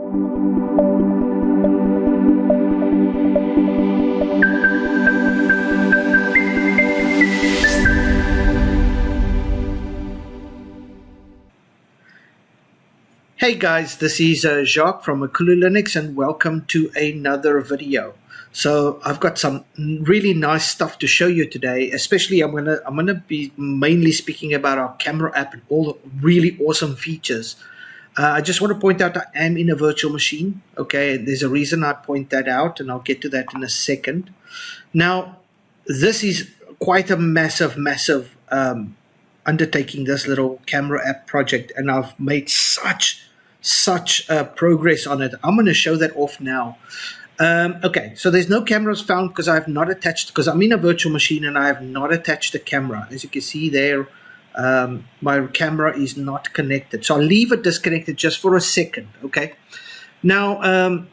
Hey guys, this is Jacques from MakuluLinux and welcome to another video. So I've got some really nice stuff to show you today. Especially I'm gonna be mainly speaking about our camera app and all the really awesome features. I just want to point out I am in a virtual machine. Okay, there's a reason I point that out and I'll get to that in a second. Now, this is quite a massive undertaking, this little camera app project, and I've made such progress on it. I'm going to show that off now. Okay, so there's no cameras found because I have not attached, because I'm in a virtual machine and I have not attached a camera. As you can see there, my camera is not connected. So I'll leave it disconnected just for a second, okay? Now,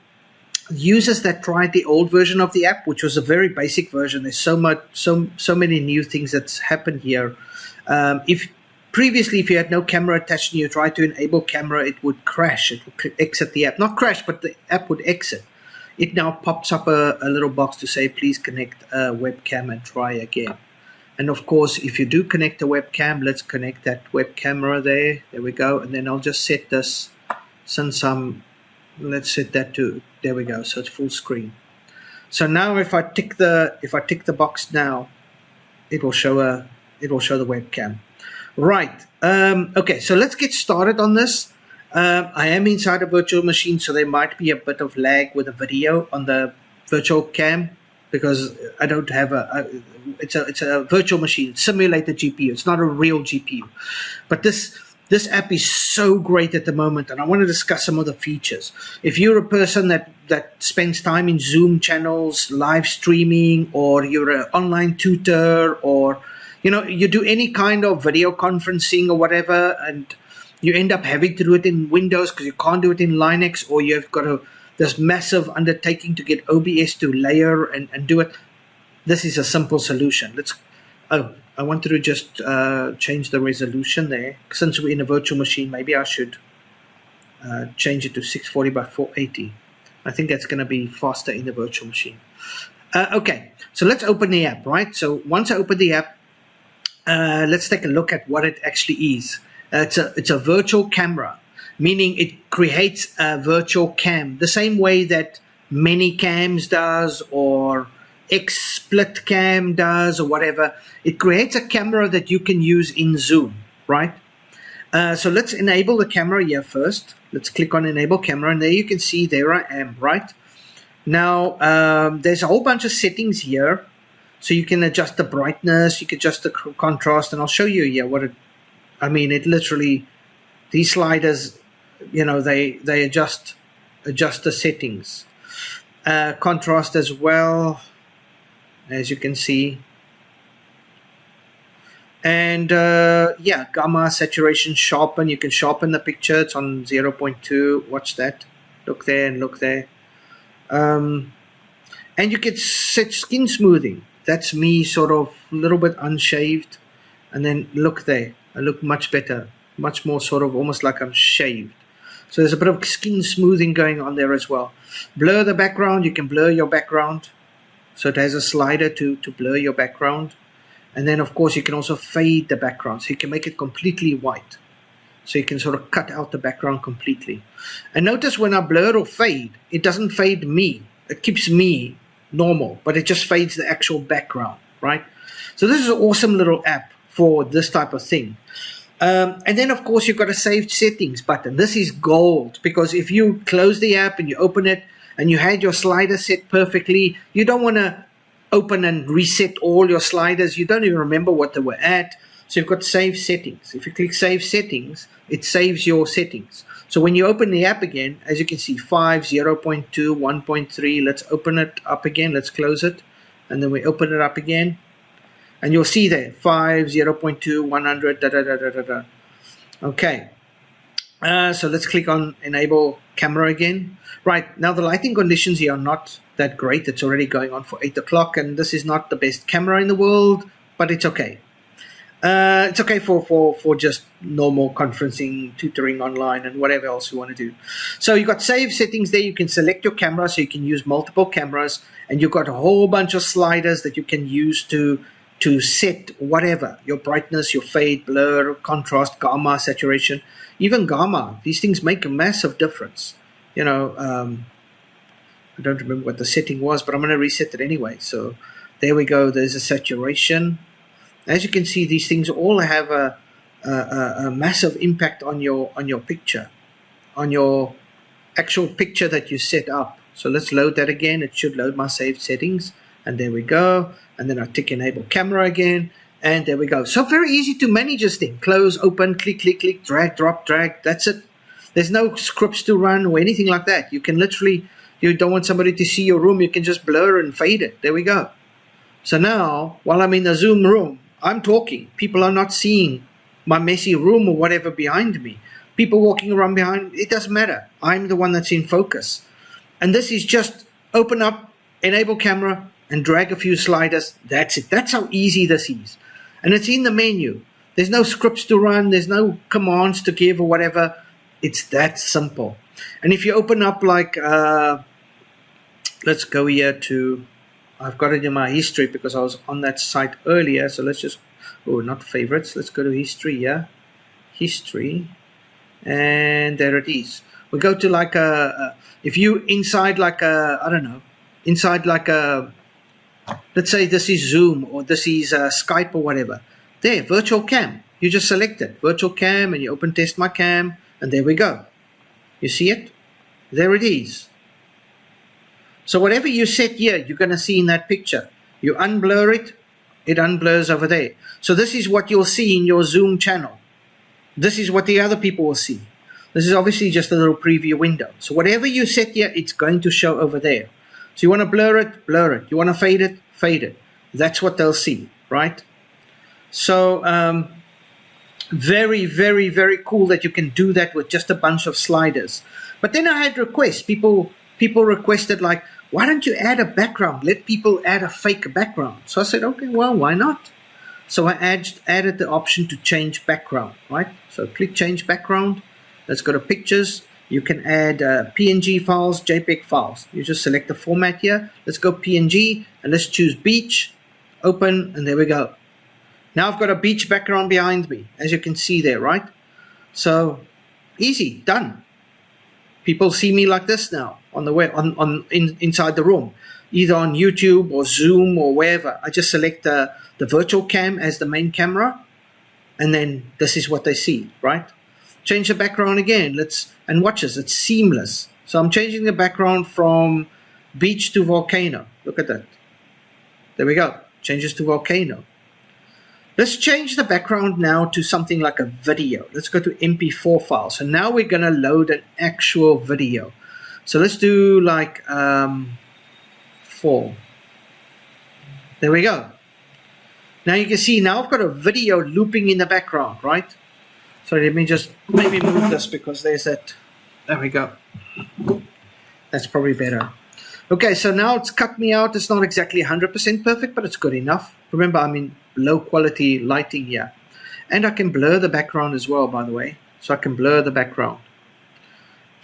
users that tried the old version of the app, which was a very basic version, there's so many new things that's happened here. Previously, if you had no camera attached and you tried to enable camera, it would crash. It would exit the app. Not crash, but the app would exit. It now pops up a little box to say, please connect a webcam and try again. And of course, if you do connect a webcam, let's connect that web camera there. There we go. And then I'll just set this, let's set that to, there we go. So it's full screen. So now if I tick the box now, it will show the webcam. Right. Okay, so let's get started on this. I am inside a virtual machine, so there might be a bit of lag with the video on the virtual cam because I don't have it's a virtual machine, simulated GPU. It's not a real GPU. But this app is so great at the moment, and I want to discuss some of the features. If you're a person that spends time in Zoom channels, live streaming, or you're an online tutor, or you do any kind of video conferencing or whatever, and you end up having to do it in Windows because you can't do it in Linux, or you've got this massive undertaking to get OBS to layer and do it. This is a simple solution. I wanted to just change the resolution there. Since we're in a virtual machine, maybe I should change it to 640 by 480. I think that's going to be faster in the virtual machine. Okay, so let's open the app, right? So once I open the app, let's take a look at what it actually is. It's a virtual camera, meaning it creates a virtual cam, the same way that Manycams does or XSplit Cam does or whatever. It creates a camera that you can use in Zoom, right? So let's enable the camera here first. Let's click on Enable Camera, and there you can see there I am, right? Now, there's a whole bunch of settings here. So you can adjust the brightness, you can adjust the contrast, and I'll show you here what it literally, these sliders, they adjust the settings. Contrast as well, as you can see. And yeah, gamma, saturation, sharpen. You can sharpen the picture. It's on 0.2. Watch that. Look there and look there. And you can set skin smoothing. That's me sort of a little bit unshaved. And then look there. I look much better. Much more sort of almost like I'm shaved. So there's a bit of skin smoothing going on there as well. Blur the background. You can blur your background. So it has a slider to blur your background. And then, of course, you can also fade the background. So you can make it completely white. So you can sort of cut out the background completely. And notice when I blur or fade, it doesn't fade me. It keeps me normal, but it just fades the actual background, right? So this is an awesome little app for this type of thing. And then, of course, you've got a saved settings button. This is gold, because if you close the app and you open it and you had your slider set perfectly, you don't want to open and reset all your sliders. You don't even remember what they were at. So you've got save settings. If you click save settings, it saves your settings. So when you open the app again, as you can see, 5, 0.2, 1.3, let's open it up again. Let's close it. And then we open it up again. And you'll see there, 5, 0.2, 100, da, da, da, da, da, da. Okay. So let's click on enable camera again. Right, now the lighting conditions here are not that great. It's already going on for 8 o'clock, and this is not the best camera in the world, but it's okay. It's okay for just normal conferencing, tutoring online, and whatever else you want to do. So you've got save settings there. You can select your camera, so you can use multiple cameras, and you've got a whole bunch of sliders that you can use to set whatever, your brightness, your fade, blur, contrast, gamma, saturation, even gamma. These things make a massive difference. I don't remember what the setting was, but I'm going to reset it anyway. So there we go. There's a saturation. As you can see, these things all have a massive impact on your picture, on your actual picture that you set up. So let's load that again. It should load my saved settings, and there we go. And then I tick enable camera again, and there we go. So very easy to manage this thing. Close, open, click, click, click, drag, drop, drag. That's it. There's no scripts to run or anything like that. You can literally, you don't want somebody to see your room, you can just blur and fade it. There we go. So now, while I'm in a Zoom room, I'm talking. People are not seeing my messy room or whatever behind me. People walking around behind, it doesn't matter. I'm the one that's in focus. And this is just open up, enable camera, and drag a few sliders. That's it. That's how easy this is. And it's in the menu. There's no scripts to run. There's no commands to give or whatever. It's that simple. And if you open up like, let's go here to, I've got it in my history because I was on that site earlier. So let's just, oh, not favorites. Let's go to history, yeah. History. And there it is. We go to like if you inside like I don't know, inside like let's say this is Zoom or this is Skype or whatever. There, virtual cam. You just select it, virtual cam, and you open test my cam, and there we go. You see it? There it is. So whatever you set here, you're going to see in that picture. You unblur it, it unblurs over there. So this is what you'll see in your Zoom channel. This is what the other people will see. This is obviously just a little preview window. So whatever you set here, it's going to show over there. So you want to blur it, blur it. You want to fade it, fade it. That's what they'll see, right? So very, very, very cool that you can do that with just a bunch of sliders. But then I had requests. People requested like, why don't you add a background? Let people add a fake background. So I said, okay, well, why not? So I added the option to change background, right? So click change background. Let's go to pictures. You can add PNG files, JPEG files. You just select the format here. Let's go PNG and let's choose beach, open, and there we go. Now I've got a beach background behind me, as you can see there, right? So easy, done. People see me like this now on the web, inside the room, either on YouTube or Zoom or wherever. I just select the virtual cam as the main camera, and then this is what they see, right? Change the background again. And watch this, it's seamless. So I'm changing the background from beach to volcano. Look at that. There we go. Changes to volcano. Let's change the background now to something like a video. Let's go to MP4 file. So now we're going to load an actual video. So let's do like 4. There we go. Now you can see now I've got a video looping in the background, right? So let me just maybe move this because there's that. There we go. That's probably better. Okay, so now it's cut me out. It's not exactly 100% perfect, but it's good enough. Remember, I'm in low quality lighting here. And I can blur the background as well, by the way. So I can blur the background.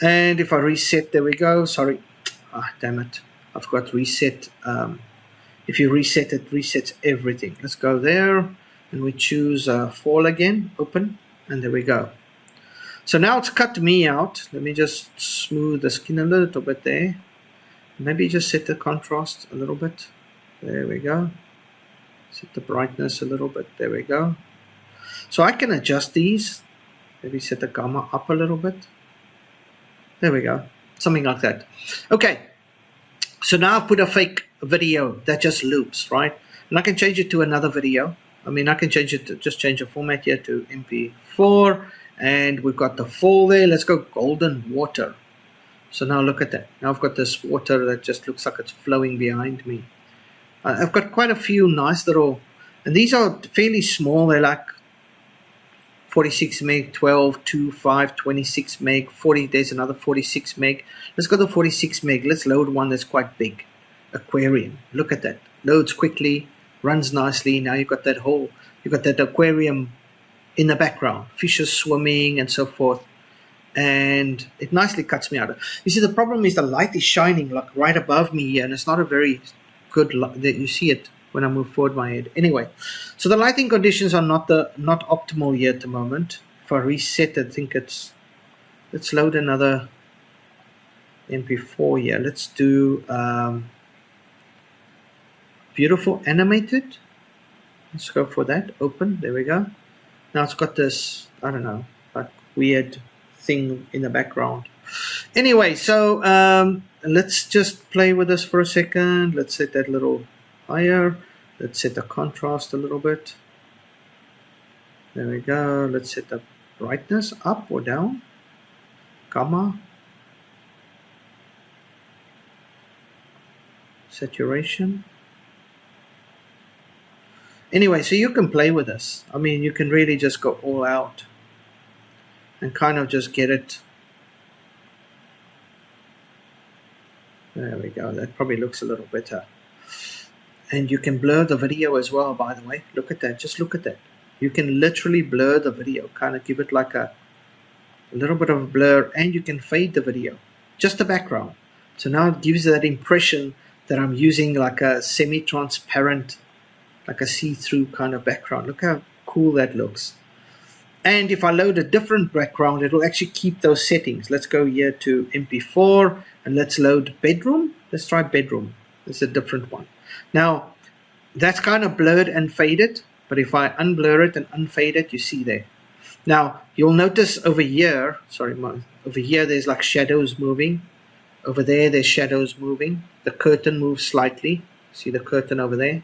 And if I reset, there we go. Sorry. Ah, damn it. I've got reset. If you reset it, resets everything. Let's go there. And we choose fall again. Open. And there we go. So now it's cut me out. Let me just smooth the skin a little bit there. Maybe just set the contrast a little bit. There we go. Set the brightness a little bit. There we go. So I can adjust these. Maybe set the gamma up a little bit. There we go. Something like that. Okay. So now I've put a fake video that just loops, right? And I can change it to another video. I mean, I can change it to just change the format here to MP4. And we've got the fall there. Let's go golden water. So now look at that. Now I've got this water that just looks like it's flowing behind me. I've got quite a few nice little, and these are fairly small. They're like 46 meg, 12, 2, 5, 26 meg, 40. There's another 46 meg. Let's go to 46 meg. Let's load one that's quite big. Aquarium. Look at that. Loads quickly, runs nicely. Now you've got that whole You've got that aquarium in the background, fishes swimming and so forth. And it nicely cuts me out. You see, the problem is the light is shining like right above me here, and it's not a very good light. You see it when I move forward my head. Anyway, so the lighting conditions are not optimal here at the moment. If I reset it, I think let's load another MP4 here. Let's do beautiful animated. Let's go for that. Open. There we go. Now it's got this, I don't know, like weird thing in the background. Anyway, so let's just play with this for a second. Let's set that a little higher. Let's set the contrast a little bit. There we go. Let's set the brightness up or down. Gamma. Saturation. Anyway, so you can play with this. I mean, you can really just go all out and kind of just get it. There we go. That probably looks a little better. And you can blur the video as well, by the way. Look at that. Just look at that. You can literally blur the video, kind of give it like a little bit of a blur, and you can fade the video, just the background. So now it gives that impression that I'm using like a semi-transparent, like a see-through kind of background. Look how cool that looks. And if I load a different background, it will actually keep those settings. Let's go here to MP4 and let's load bedroom. Let's try bedroom. It's a different one. Now, that's kind of blurred and faded, but if I unblur it and unfade it, you see there. Now, you'll notice over here, over here there's like shadows moving. Over there, there's shadows moving. The curtain moves slightly. See the curtain over there?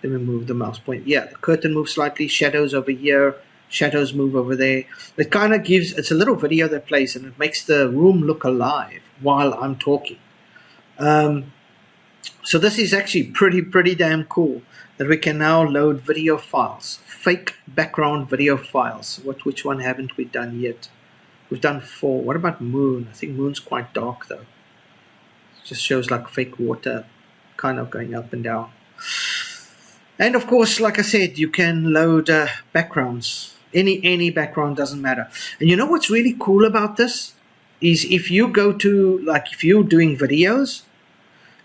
Let me move the mouse point. Yeah, the curtain moves slightly, shadows over here, shadows move over there. It kind of gives, it's a little video that plays and it makes the room look alive while I'm talking. So this is actually pretty damn cool that we can now load video files, fake background video files. Which one haven't we done yet? We've done 4. What about moon? I think moon's quite dark though. It just shows like fake water kind of going up and down. And of course, like I said, you can load backgrounds. Any background, doesn't matter. And you know what's really cool about this is if you go to, like if you're doing videos,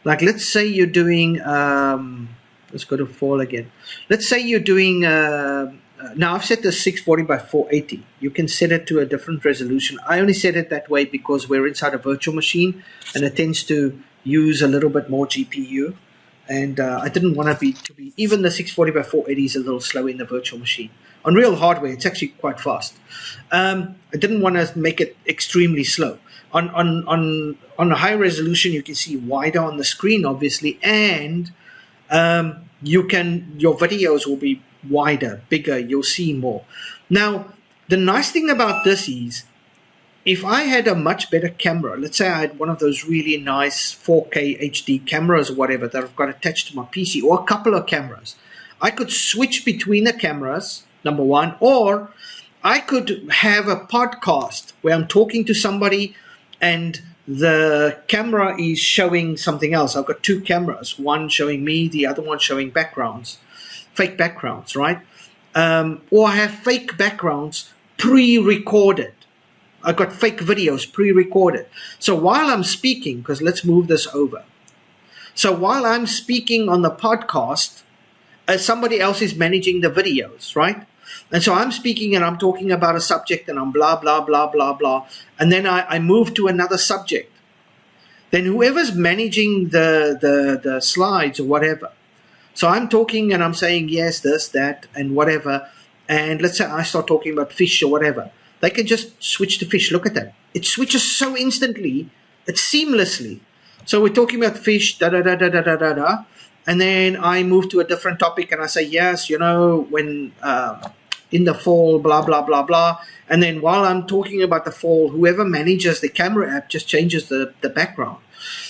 like let's say you're doing, let's go to fall again. Let's say you're doing, now I've set this 640 by 480. You can set it to a different resolution. I only set it that way because we're inside a virtual machine and it tends to use a little bit more GPU. And I didn't want to be, even the 640 by 480 is a little slow in the virtual machine. On real hardware, it's actually quite fast. I didn't want to make it extremely slow. On a high resolution, you can see wider on the screen, obviously, and your videos will be wider, bigger. You'll see more. Now, the nice thing about this is, if I had a much better camera, let's say I had one of those really nice 4K HD cameras or whatever that I've got attached to my PC, or a couple of cameras, I could switch between the cameras, number one, or I could have a podcast where I'm talking to somebody and the camera is showing something else. I've got 2 cameras, one showing me, the other one showing backgrounds, fake backgrounds, right? Or I have fake backgrounds pre-recorded. I've got fake videos pre-recorded. So while I'm speaking, because let's move this over. So while I'm speaking on the podcast, somebody else is managing the videos, right? And so I'm speaking and I'm talking about a subject and I'm blah, blah, blah, blah, blah. And then I move to another subject. Then whoever's managing the slides or whatever. So I'm talking and I'm saying, yes, this, that, and whatever. And let's say I start talking about fish or whatever. They can just switch to fish. Look at that. It switches so instantly. It's seamlessly. So we're talking about fish, da-da-da-da-da-da-da. And then I move to a different topic and I say, yes, you know, when in the fall, blah, blah, blah, blah. And then while I'm talking about the fall, whoever manages the camera app just changes the background.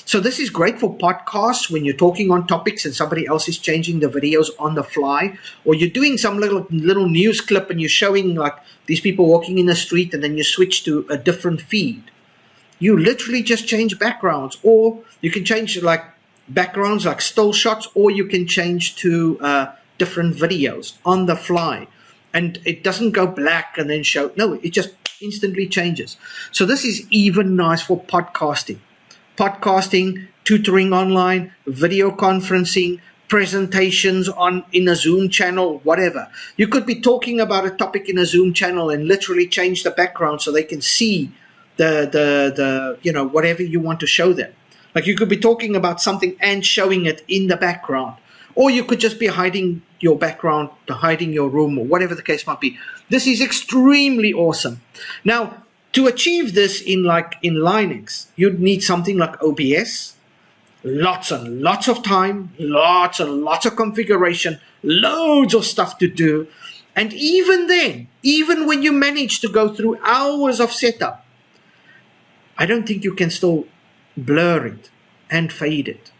So this is great for podcasts when you're talking on topics and somebody else is changing the videos on the fly, or you're doing some little news clip and you're showing like these people walking in the street and then you switch to a different feed. You literally just change backgrounds, or you can change like backgrounds like still shots, or you can change to different videos on the fly. And it doesn't go black and then show. No, it just instantly changes. So this is even nice for podcasting. Podcasting, tutoring online, video conferencing, presentations in a Zoom channel, whatever. You could be talking about a topic in a Zoom channel and literally change the background so they can see the whatever you want to show them. Like you could be talking about something and showing it in the background. Or you could just be hiding your background, hiding your room, or whatever the case might be. This is extremely awesome. Now, to achieve this in Linux, you'd need something like OBS, lots and lots of time, lots and lots of configuration, loads of stuff to do. And even then, even when you manage to go through hours of setup, I don't think you can still blur it and fade it.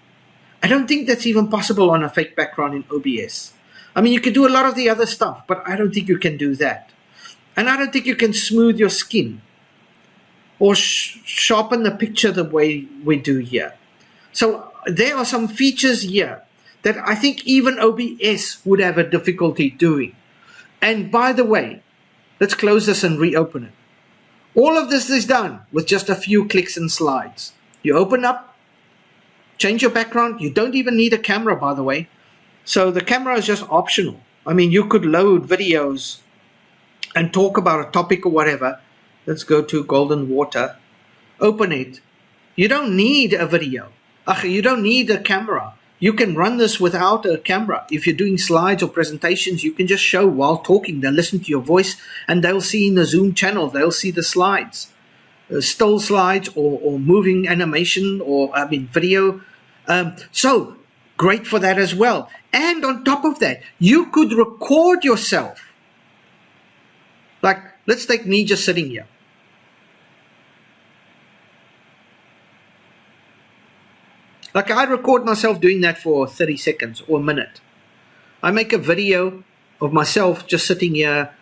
I don't think that's even possible on a fake background in OBS. I mean, you can do a lot of the other stuff, but I don't think you can do that. And I don't think you can smooth your skin or sharpen the picture the way we do here. So there are some features here that I think even OBS would have a difficulty doing. And by the way, let's close this and reopen it. All of this is done with just a few clicks and slides. You open up, change your background. You don't even need a camera, by the way. So the camera is just optional. I mean, you could load videos and talk about a topic or whatever. Let's go to Golden Water. Open it. You don't need a video. You don't need a camera. You can run this without a camera. If you're doing slides or presentations, you can just show while talking. They'll listen to your voice and they'll see in the Zoom channel, they'll see the slides. Still slides or moving animation or video. So great for that as well. And on top of that, you could record yourself. Like, let's take me just sitting here. Like, I record myself doing that for 30 seconds or a minute. I make a video of myself just sitting here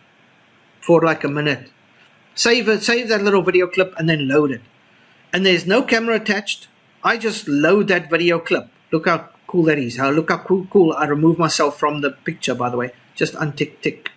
for like a minute. Save that little video clip and then load it. And there's no camera attached. I just load that video clip. Look how cool that is. Look how cool. I remove myself from the picture, by the way. Just untick, tick.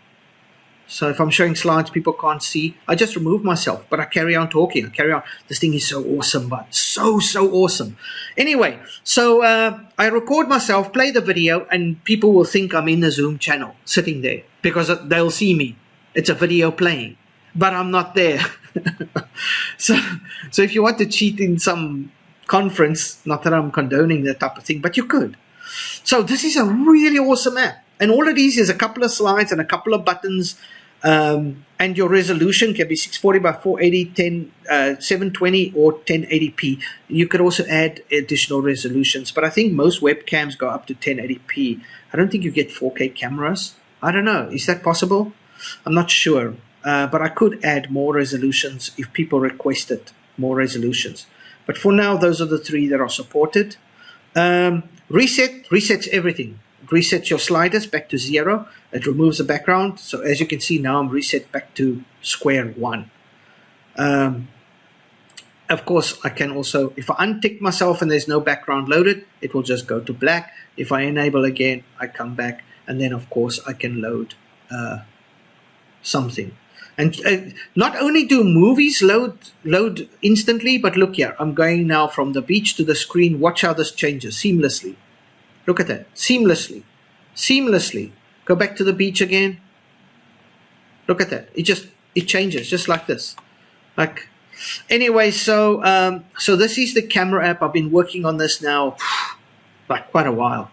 So if I'm showing slides people can't see, I just remove myself, but I carry on talking. I carry on. This thing is so awesome, but so awesome. Anyway, so I record myself, play the video, and people will think I'm in the Zoom channel sitting there because they'll see me. It's a video playing, but I'm not there. So if you want to cheat in some conference, not that I'm condoning that type of thing, but you could. So this is a really awesome app. And all it is a couple of slides and a couple of buttons, and your resolution can be 640 by 480, 720 or 1080p. You could also add additional resolutions, but I think most webcams go up to 1080p. I don't think you get 4K cameras. I don't know. Is that possible? I'm not sure, but I could add more resolutions if people requested more resolutions. But for now, those are the three that are supported. Resets everything. Reset your sliders back to 0. It removes the background. So as you can see now, I'm reset back to square 1. Of course, I can also, if I untick myself and there's no background loaded, it will just go to black. If I enable again, I come back. And then, of course, I can load something. And not only do movies load instantly, but look here. I'm going now from the beach to the screen. Watch how this changes seamlessly. Look at that. Seamlessly. Go back to the beach again. Look at that. It changes just like this. Anyway, so this is the camera app. I've been working on this now like quite a while.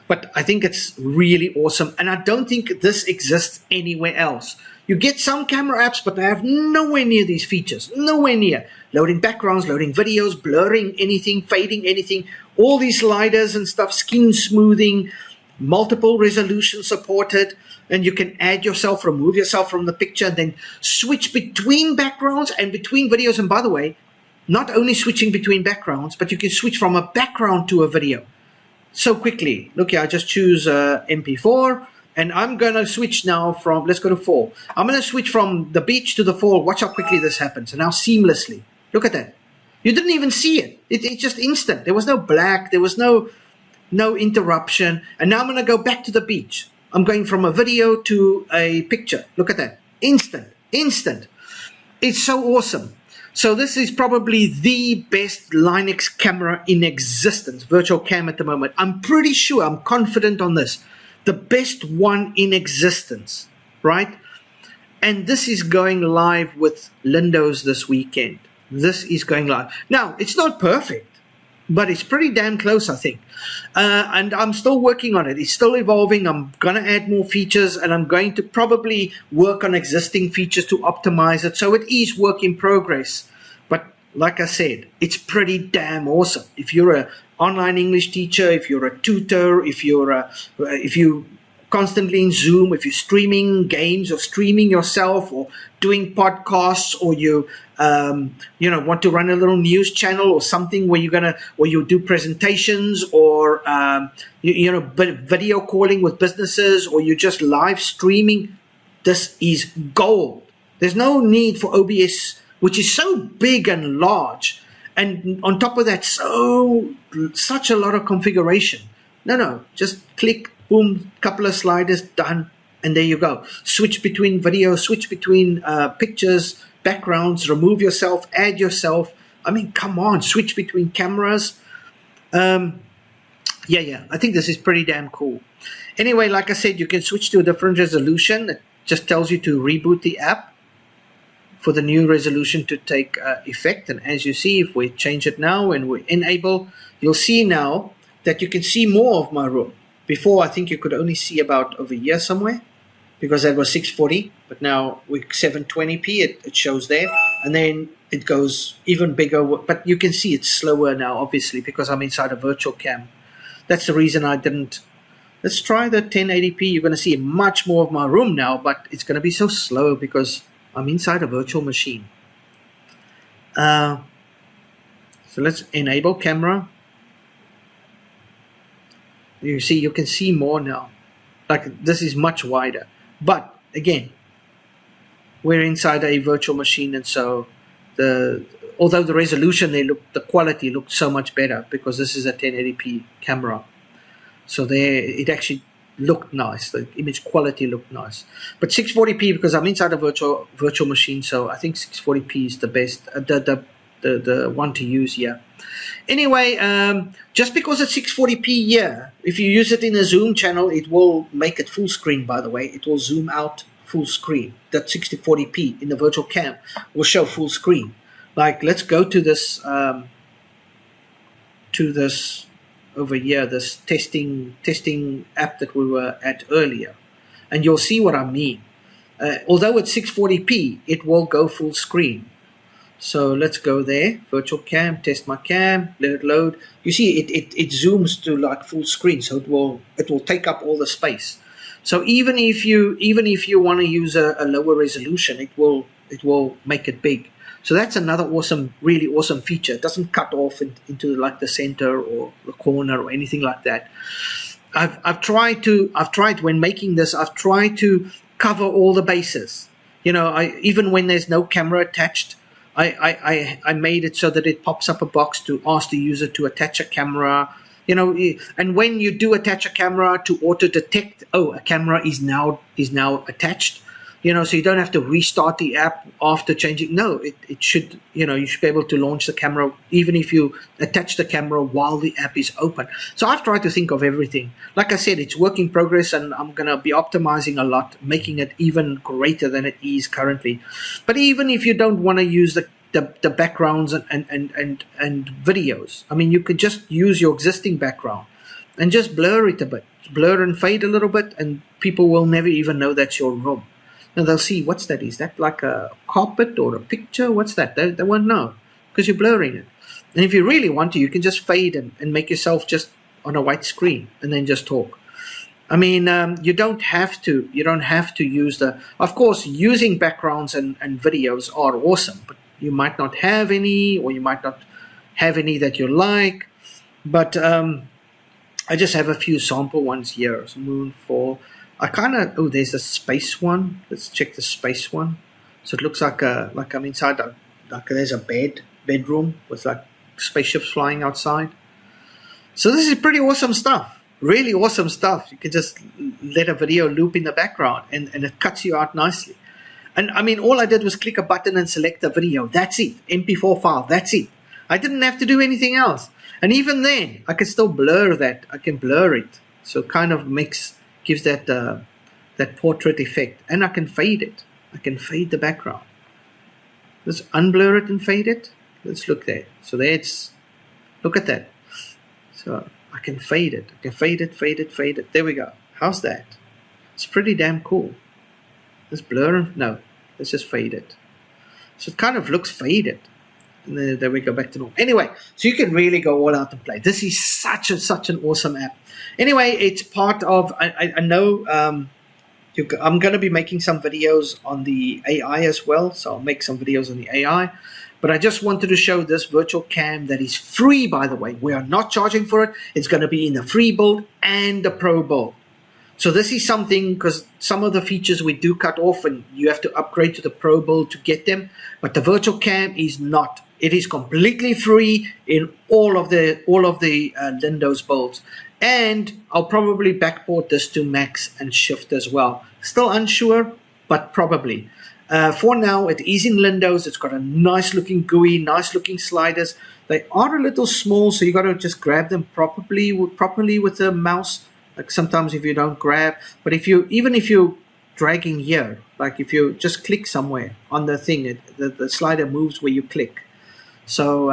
But I think it's really awesome. And I don't think this exists anywhere else. You get some camera apps, but they have nowhere near these features. Nowhere near. Loading backgrounds, loading videos, blurring anything, fading anything. All these sliders and stuff, skin smoothing, multiple resolutions supported. And you can add yourself, remove yourself from the picture, then switch between backgrounds and between videos. And by the way, not only switching between backgrounds, but you can switch from a background to a video so quickly. Look here, I just choose MP4. And I'm going to switch now from, let's go to fall. I'm going to switch from the beach to the fall. Watch how quickly this happens. And now seamlessly. Look at that. You didn't even see it. It's just instant. There was no black. There was no interruption. And now I'm going to go back to the beach. I'm going from a video to a picture. Look at that. Instant. It's so awesome. So this is probably the best Linux camera in existence, virtual cam at the moment. I'm pretty sure, I'm confident on this. The best one in existence, right? And this is going live with Lindows this weekend. This is going live. Now, it's not perfect, but it's pretty damn close, I think. And I'm still working on it. It's still evolving. I'm going to add more features, and I'm going to probably work on existing features to optimize it. So it is work in progress. But like I said, it's pretty damn awesome. If you're an online English teacher, if you're a tutor, if you constantly in Zoom, if you're streaming games or streaming yourself or doing podcasts, or you want to run a little news channel or something where you do presentations, or video calling with businesses, or you're just live streaming, this is gold. There's no need for OBS, which is so big and large, and on top of that, such a lot of configuration. No, just click, boom, couple of sliders, done, and there you go. Switch between video, switch between pictures, backgrounds, remove yourself, add yourself. I mean, come on, switch between cameras. I think this is pretty damn cool. Anyway, like I said, you can switch to a different resolution. It just tells you to reboot the app for the new resolution to take effect. And as you see, if we change it now and we enable, you'll see now that you can see more of my room. Before, I think you could only see about over here somewhere, because that was 640, but now with 720p, it shows there, and then it goes even bigger, but you can see it's slower now, obviously, because I'm inside a virtual cam. That's the reason I didn't. Let's try the 1080p. You're going to see much more of my room now, but it's going to be so slow because I'm inside a virtual machine. So let's enable camera. You see, you can see more now. Like, this is much wider. But again, we're inside a virtual machine, and so although the resolution the quality looked so much better because this is a 1080p camera. So there, it actually looked nice. The image quality looked nice. But 640p, because I'm inside a virtual machine, so I think 640p is the best, the one to use here. Anyway, just because it's 640p here, if you use it in a Zoom channel, it will make it full screen, by the way. It will zoom out full screen. That 6040p in the virtual cam will show full screen. Like, let's go to this over here, this testing app that we were at earlier. And you'll see what I mean. Although it's 640p, it will go full screen. So let's go there, virtual cam, test my cam, let it load. You see, it zooms to like full screen, so it will take up all the space. So even if you want to use a lower resolution, it will make it big. So that's another really awesome feature. It doesn't cut off into like the center or the corner or anything like that. I've tried when making this. I've tried to cover all the bases. Even when there's no camera attached. I made it so that it pops up a box to ask the user to attach a camera, and when you do attach a camera, to auto detect, a camera is now attached, so you don't have to restart the app after changing. No, it should, you should be able to launch the camera even if you attach the camera while the app is open. So I've tried to think of everything. Like I said, it's work in progress, and I'm going to be optimizing a lot, making it even greater than it is currently. But even if you don't want to use the backgrounds and videos, I mean, you could just use your existing background and just blur it a bit, blur and fade a little bit, and people will never even know that's your room. And they'll see, what's that? Is that like a carpet or a picture? What's that? They won't know because you're blurring it. And if you really want to, you can just fade and make yourself just on a white screen and then just talk. I mean, you don't have to use of course, using backgrounds and videos are awesome, but you might not have any, or you might not have any that you like. But I just have a few sample ones here. So Moonfall. There's a space one. Let's check the space one. So it looks like I'm inside there's a bedroom with like spaceships flying outside. So this is pretty awesome stuff. Really awesome stuff. You can just let a video loop in the background and it cuts you out nicely. And I mean, all I did was click a button and select a video. That's it. MP4 file. That's it. I didn't have to do anything else. And even then, I can still blur that. I can blur it. So it kind of gives that that portrait effect. And I can fade it. I can fade the background. Let's unblur it and fade it. Let's look there. So there it's, look at that. So I can fade it. I can fade it, fade it, fade it. There we go. How's that? It's pretty damn cool. Let's blur it. No, let's just fade it. So it kind of looks faded. And then there we go, back to normal. Anyway, so you can really go all out and play. This is such an awesome app. Anyway, it's part of, I know I'm going to be making some videos on the AI as well. So I'll make some videos on the AI. But I just wanted to show this virtual cam that is free, by the way. We are not charging for it. It's going to be in the free build and the pro build. So this is something, because some of the features we do cut off and you have to upgrade to the pro build to get them. But the virtual cam is not. It is completely free in all of the Windows builds. And I'll probably backport this to Macs and Shift as well. Still unsure, but probably. For now, it is in Windows. It's got a nice looking GUI, nice looking sliders. They are a little small, so you got to just grab them properly with the mouse. Like sometimes if you don't grab, but even if you're dragging here, like if you just click somewhere on the thing, the slider moves where you click. So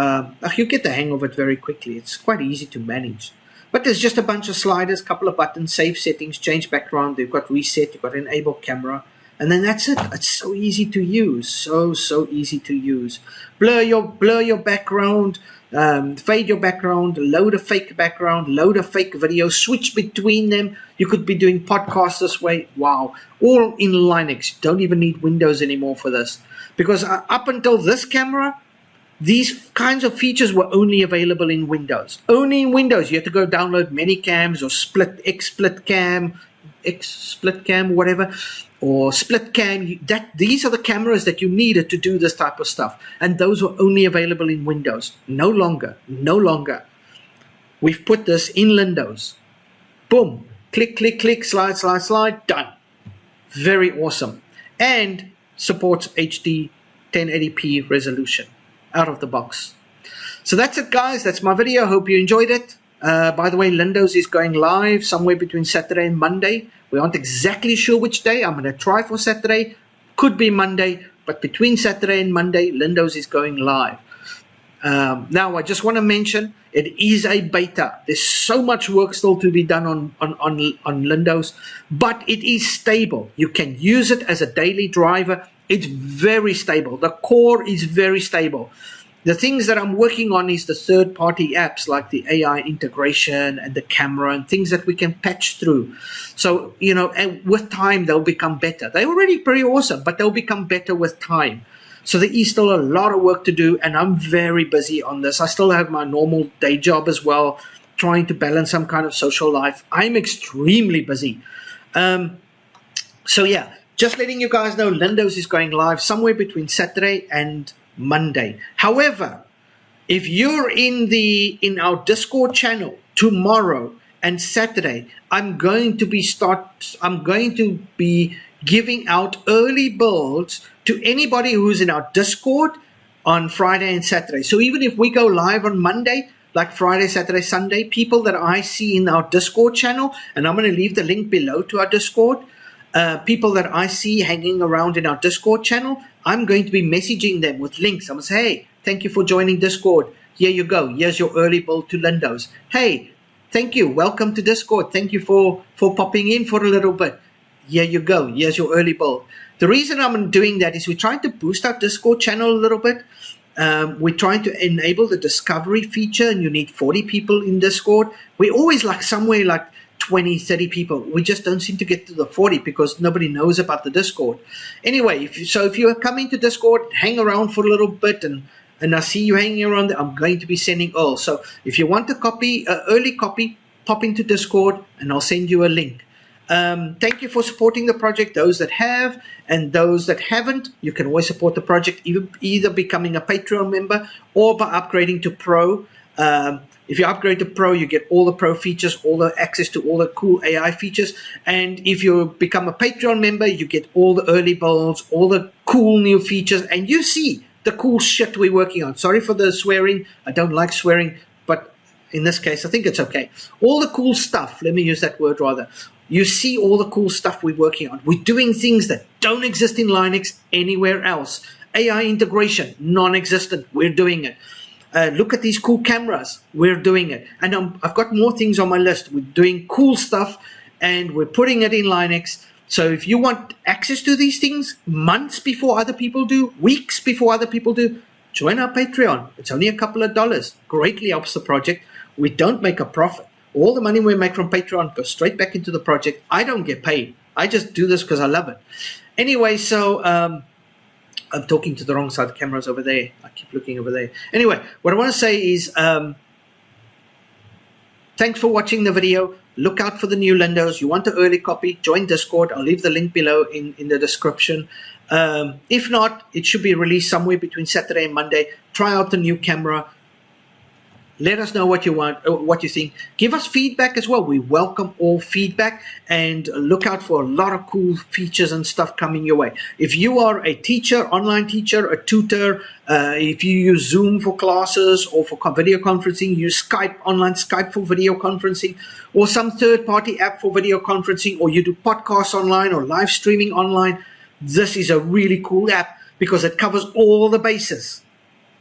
you get the hang of it very quickly. It's quite easy to manage. But there's just a bunch of sliders, couple of buttons, save settings, change background. They've got reset, you've got enable camera. And then that's it. It's so easy to use. So easy to use. Blur your background, fade your background, load a fake background, load a fake video, switch between them. You could be doing podcasts this way. Wow. All in Linux. You don't even need Windows anymore for this. Because up until this camera, these kinds of features were only available in Windows. Only in Windows. You had to go download Manycams or XSplit Cam, whatever, or Split Cam. These are the cameras that you needed to do this type of stuff. And those were only available in Windows. No longer. We've put this in Windows. Boom. Click, click, click, slide, done. Very awesome. And supports HD 1080p resolution out of the box. So that's it, guys. That's my video. Hope you enjoyed it. By the way, Windows is going live somewhere between Saturday and Monday. We aren't exactly sure which day. I'm going to try for Saturday. Could be Monday, but between Saturday and Monday, Windows is going live. Now, I just want to mention, it is a beta. There's so much work still to be done on Windows, but it is stable. You can use it as a daily driver. It's very stable. The core is very stable. The things that I'm working on is the third-party apps like the AI integration and the camera and things that we can patch through. So, and with time, they'll become better. They're already pretty awesome, but they'll become better with time. So there is still a lot of work to do, and I'm very busy on this. I still have my normal day job as well, trying to balance some kind of social life. I'm extremely busy. So yeah, just letting you guys know, Windows is going live somewhere between Saturday and Monday. However, if you're in our Discord channel tomorrow and Saturday, I'm going to be giving out early builds to anybody who's in our Discord on Friday and Saturday. So even if we go live on Monday, like Friday, Saturday, Sunday, people that I see in our Discord channel, and I'm going to leave the link below to our Discord, people that I see hanging around in our Discord channel, I'm going to be messaging them with links. I'm going to say, hey, thank you for joining Discord. Here you go. Here's your early build to Windows. Hey, thank you. Welcome to Discord. Thank you for popping in for a little bit. Here you go. Here's your early build. The reason I'm doing that is we're trying to boost our Discord channel a little bit. We're trying to enable the discovery feature, and you need 40 people in Discord. We're always like somewhere like 20, 30 people. We just don't seem to get to the 40 because nobody knows about the Discord. Anyway, if you are coming to Discord, hang around for a little bit, and I see you hanging around there, I'm going to be sending all. So if you want a copy, early copy, pop into Discord and I'll send you a link. Thank you for supporting the project. Those that have and those that haven't, you can always support the project either becoming a Patreon member or by upgrading to Pro. If you upgrade to Pro, you get all the Pro features, all the access to all the cool AI features. And if you become a Patreon member, you get all the early builds, all the cool new features, and you see the cool shit we're working on. Sorry for the swearing. I don't like swearing, but in this case, I think it's okay. All the cool stuff, let me use that word rather. You see all the cool stuff we're working on. We're doing things that don't exist in Linux anywhere else. AI integration, non-existent. We're doing it. Look at these cool cameras. We're doing it. And I've got more things on my list. We're doing cool stuff and we're putting it in Linux. So if you want access to these things months before other people do, weeks before other people do, join our Patreon. It's only a couple of dollars. Greatly helps the project. We don't make a profit. All the money we make from Patreon goes straight back into the project. I don't get paid. I just do this because I love it. Anyway, so I'm talking to the wrong side. The camera's over there. I keep looking over there. Anyway, what I want to say is thanks for watching the video. Look out for the new Lindos. You want an early copy, join Discord. I'll leave the link below in the description. If not, it should be released somewhere between Saturday and Monday. Try out the new camera. Let us know what you want, what you think. Give us feedback as well. We welcome all feedback and look out for a lot of cool features and stuff coming your way. If you are a teacher, online teacher, a tutor, if you use Zoom for classes or for video conferencing, use Skype, online Skype for video conferencing, or some third-party app for video conferencing, or you do podcasts online or live streaming online, this is a really cool app because it covers all the bases.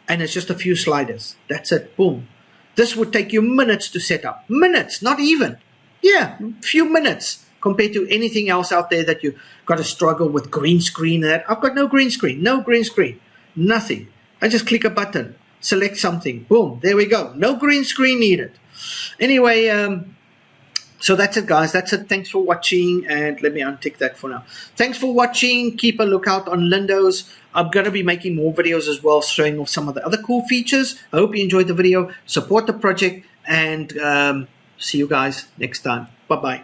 And it's just a few sliders. That's it. Boom. This would take you minutes to set up. Minutes, not even. Yeah, a few minutes compared to anything else out there that you got to struggle with green screen and that. I've got no green screen, nothing. I just click a button, select something, boom, there we go. No green screen needed. Anyway, so that's it, guys. That's it. Thanks for watching, and let me untick that for now. Thanks for watching. Keep a lookout on Lindos. I'm going to be making more videos as well, showing off some of the other cool features. I hope you enjoyed the video. Support the project, and see you guys next time. Bye-bye.